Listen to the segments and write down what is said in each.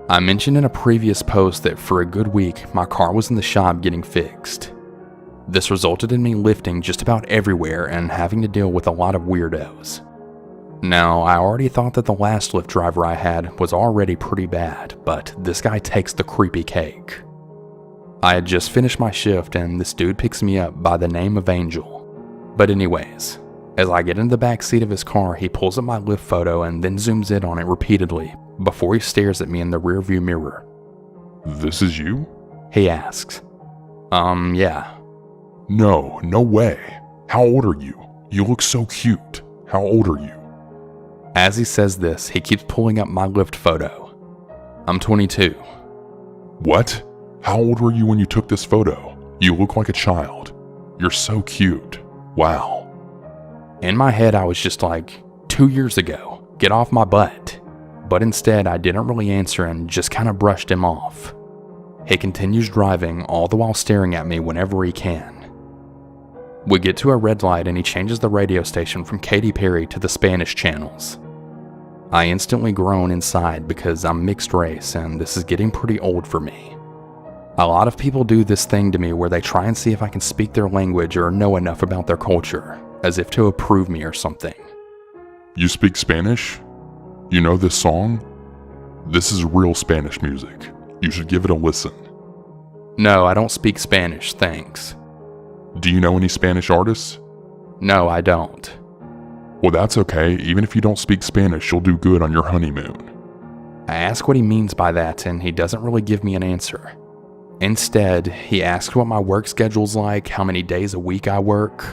I mentioned in a previous post that for a good week, my car was in the shop getting fixed. This resulted in me lifting just about everywhere and having to deal with a lot of weirdos. Now, I already thought that the last Lyft driver I had was already pretty bad, but this guy takes the creepy cake. I had just finished my shift and this dude picks me up by the name of Angel. But anyways, as I get into the back seat of his car, he pulls up my Lyft photo and then zooms in on it repeatedly before he stares at me in the rearview mirror. "This is you?" He asks. Yeah. No way. How old are you? You look so cute. How old are you?" As he says this, he keeps pulling up my Lyft photo. I'm 22. "What? How old were you when you took this photo? You look like a child. You're so cute. Wow." In my head, I was just like, 2 years ago, get off my butt. But instead, I didn't really answer and just kind of brushed him off. He continues driving, all the while staring at me whenever he can. We get to a red light and he changes the radio station from Katy Perry to the Spanish channels. I instantly groan inside because I'm mixed race and this is getting pretty old for me. A lot of people do this thing to me where they try and see if I can speak their language or know enough about their culture, as if to approve me or something. "You speak Spanish? You know this song? This is real Spanish music. You should give it a listen." No, I don't speak Spanish, thanks. "Do you know any Spanish artists?" No, I don't. "Well, that's okay. Even if you don't speak Spanish, you'll do good on your honeymoon." I ask what he means by that and he doesn't really give me an answer. Instead, he asks what my work schedule's like, how many days a week I work,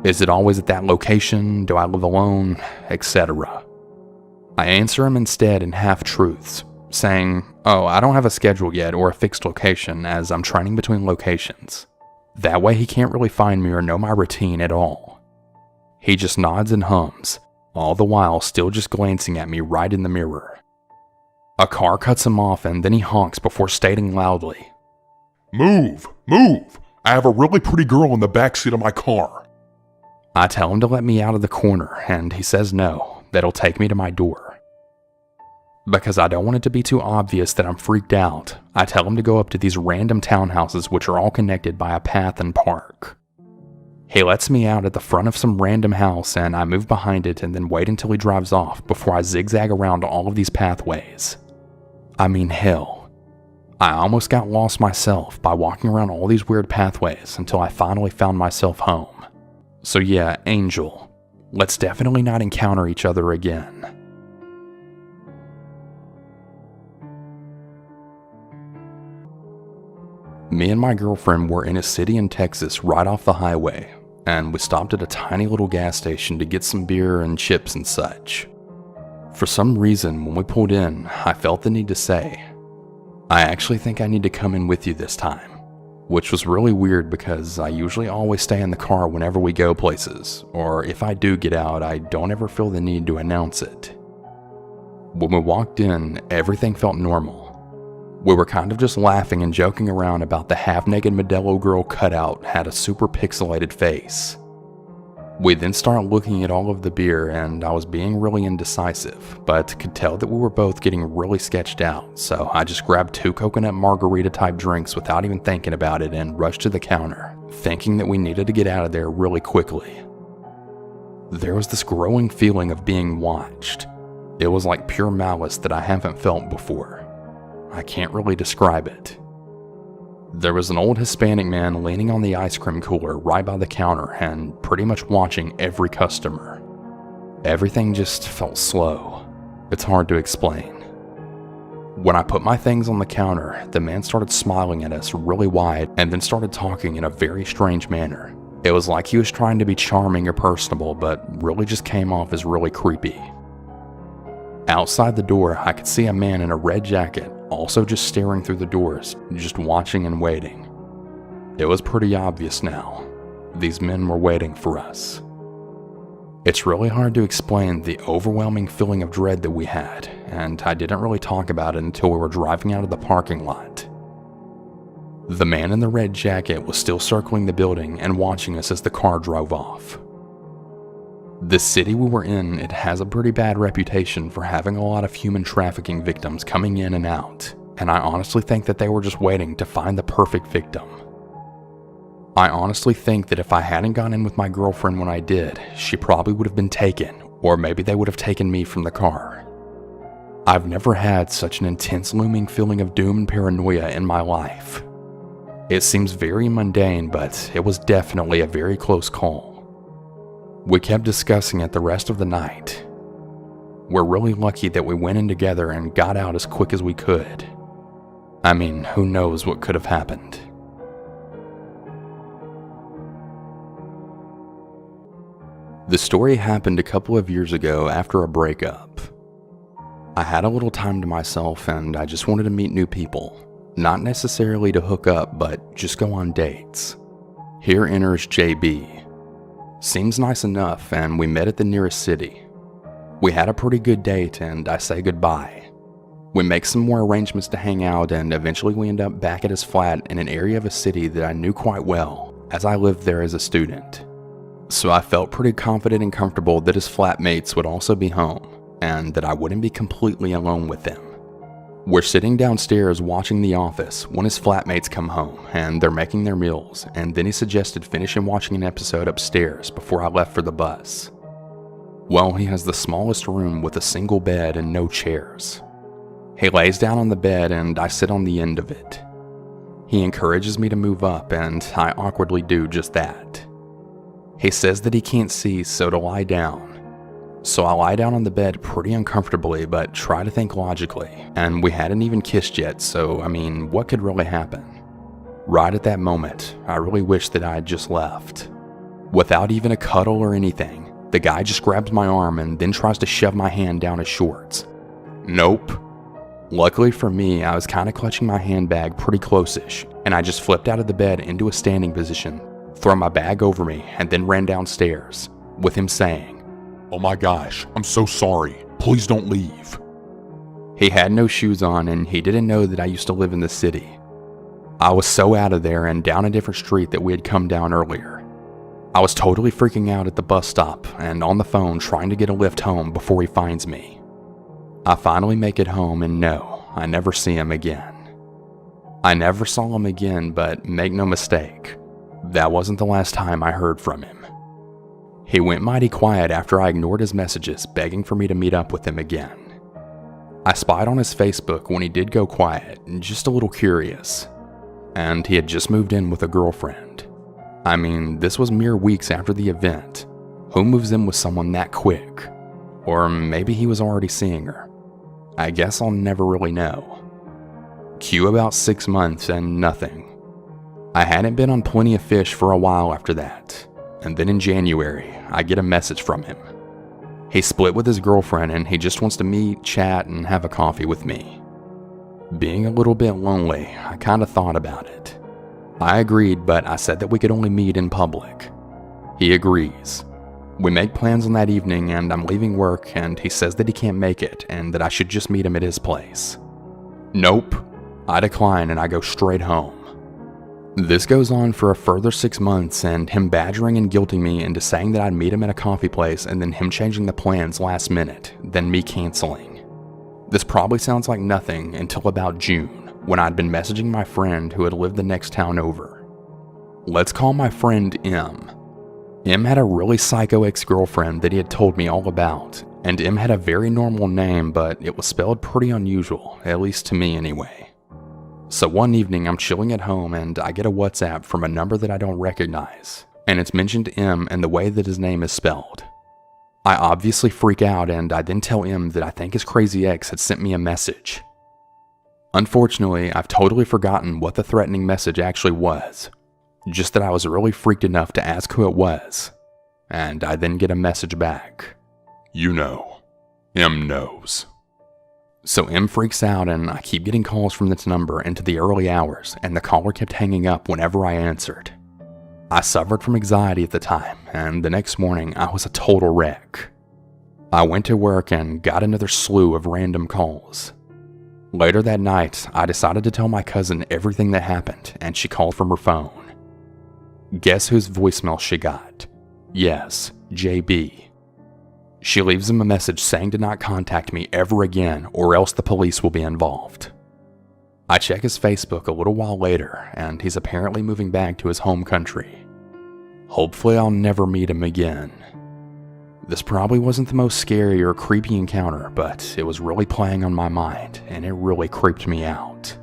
is it always at that location, do I live alone, etc. I answer him instead in half-truths, saying, "Oh, I don't have a schedule yet or a fixed location as I'm training between locations." That way he can't really find me or know my routine at all. He just nods and hums, all the while still just glancing at me right in the mirror. A car cuts him off and then he honks before stating loudly, Move! Move! I have a really pretty girl in the backseat of my car." I tell him to let me out of the corner and he says no, that he'll take me to my door. Because I don't want it to be too obvious that I'm freaked out, I tell him to go up to these random townhouses which are all connected by a path and park. He lets me out at the front of some random house and I move behind it and then wait until he drives off before I zigzag around all of these pathways. I mean, hell. I almost got lost myself by walking around all these weird pathways until I finally found myself home. So yeah, Angel, let's definitely not encounter each other again. Me and my girlfriend were in a city in Texas right off the highway, and we stopped at a tiny little gas station to get some beer and chips and such. For some reason, when we pulled in, I felt the need to say, "I actually think I need to come in with you this time," which was really weird because I usually always stay in the car whenever we go places, or if I do get out, I don't ever feel the need to announce it. When we walked in, everything felt normal. We were kind of just laughing and joking around about the half-naked Modelo girl cutout had a super pixelated face. We then started looking at all of the beer and I was being really indecisive, but could tell that we were both getting really sketched out, so I just grabbed 2 coconut margarita type drinks without even thinking about it and rushed to the counter, thinking that we needed to get out of there really quickly. There was this growing feeling of being watched. It was like pure malice that I haven't felt before. I can't really describe it. There was an old Hispanic man leaning on the ice cream cooler right by the counter and pretty much watching every customer. Everything just felt slow. It's hard to explain. When I put my things on the counter, the man started smiling at us really wide and then started talking in a very strange manner. It was like he was trying to be charming or personable, but really just came off as really creepy. Outside the door, I could see a man in a red jacket also just staring through the doors, just watching and waiting. It was pretty obvious now. These men were waiting for us. It's really hard to explain the overwhelming feeling of dread that we had, and I didn't really talk about it until we were driving out of the parking lot. The man in the red jacket was still circling the building and watching us as the car drove off. The city we were in, it has a pretty bad reputation for having a lot of human trafficking victims coming in and out, and I honestly think that they were just waiting to find the perfect victim. I honestly think that if I hadn't gone in with my girlfriend when I did, she probably would have been taken, or maybe they would have taken me from the car. I've never had such an intense looming feeling of doom and paranoia in my life. It seems very mundane, but it was definitely a very close call. We kept discussing it the rest of the night. We're really lucky that we went in together and got out as quick as we could. I mean, who knows what could have happened. The story happened a couple of years ago after a breakup. I had a little time to myself and I just wanted to meet new people. Not necessarily to hook up, but just go on dates. Here enters JB. Seems nice enough, and we met at the nearest city. We had a pretty good date, and I say goodbye. We make some more arrangements to hang out, and eventually we end up back at his flat in an area of a city that I knew quite well, as I lived there as a student. So I felt pretty confident and comfortable that his flatmates would also be home, and that I wouldn't be completely alone with them. We're sitting downstairs watching The Office when his flatmates come home and they're making their meals, and then he suggested finishing watching an episode upstairs before I left for the bus. Well, he has the smallest room with a single bed and no chairs. He lays down on the bed and I sit on the end of it. He encourages me to move up and I awkwardly do just that. He says that he can't see, so to lie down. So I lie down on the bed pretty uncomfortably, but try to think logically, and we hadn't even kissed yet, so I mean, what could really happen? Right at that moment, I really wish that I had just left. Without even a cuddle or anything, the guy just grabs my arm and then tries to shove my hand down his shorts. Nope. Luckily for me, I was kind of clutching my handbag pretty close-ish, and I just flipped out of the bed into a standing position, threw my bag over me, and then ran downstairs, with him saying, "Oh my gosh, I'm so sorry. Please don't leave." He had no shoes on and he didn't know that I used to live in the city. I was so out of there and down a different street that we had come down earlier. I was totally freaking out at the bus stop and on the phone trying to get a lift home before he finds me. I finally make it home and no, I never see him again. I never saw him again, but make no mistake, that wasn't the last time I heard from him. He went mighty quiet after I ignored his messages begging for me to meet up with him again. I spied on his Facebook when he did go quiet, just a little curious. And he had just moved in with a girlfriend. I mean, this was mere weeks after the event. Who moves in with someone that quick? Or maybe he was already seeing her. I guess I'll never really know. Cue about 6 months and nothing. I hadn't been on Plenty of Fish for a while after that. And then in January, I get a message from him. He split with his girlfriend and he just wants to meet, chat, and have a coffee with me. Being a little bit lonely, I kind of thought about it. I agreed, but I said that we could only meet in public. He agrees. We make plans on that evening and I'm leaving work and he says that he can't make it and that I should just meet him at his place. Nope. I decline and I go straight home. This goes on for a further 6 months and him badgering and guilting me into saying that I'd meet him at a coffee place and then him changing the plans last minute, then me canceling. This probably sounds like nothing until about June, when I'd been messaging my friend who had lived the next town over. Let's call my friend M. M had a really psycho ex-girlfriend that he had told me all about, and M had a very normal name, but it was spelled pretty unusual, at least to me anyway. So one evening I'm chilling at home and I get a WhatsApp from a number that I don't recognize, and it's mentioned M and the way that his name is spelled. I obviously freak out and I then tell M that I think his crazy ex had sent me a message. Unfortunately, I've totally forgotten what the threatening message actually was, just that I was really freaked enough to ask who it was, and I then get a message back. "You know. M knows." So M freaks out and I keep getting calls from this number into the early hours and the caller kept hanging up whenever I answered. I suffered from anxiety at the time and the next morning I was a total wreck. I went to work and got another slew of random calls. Later that night, I decided to tell my cousin everything that happened and she called from her phone. Guess whose voicemail she got? Yes, JB. She leaves him a message saying to not contact me ever again or else the police will be involved. I check his Facebook a little while later, and he's apparently moving back to his home country. Hopefully I'll never meet him again. This probably wasn't the most scary or creepy encounter, but it was really playing on my mind, and it really creeped me out.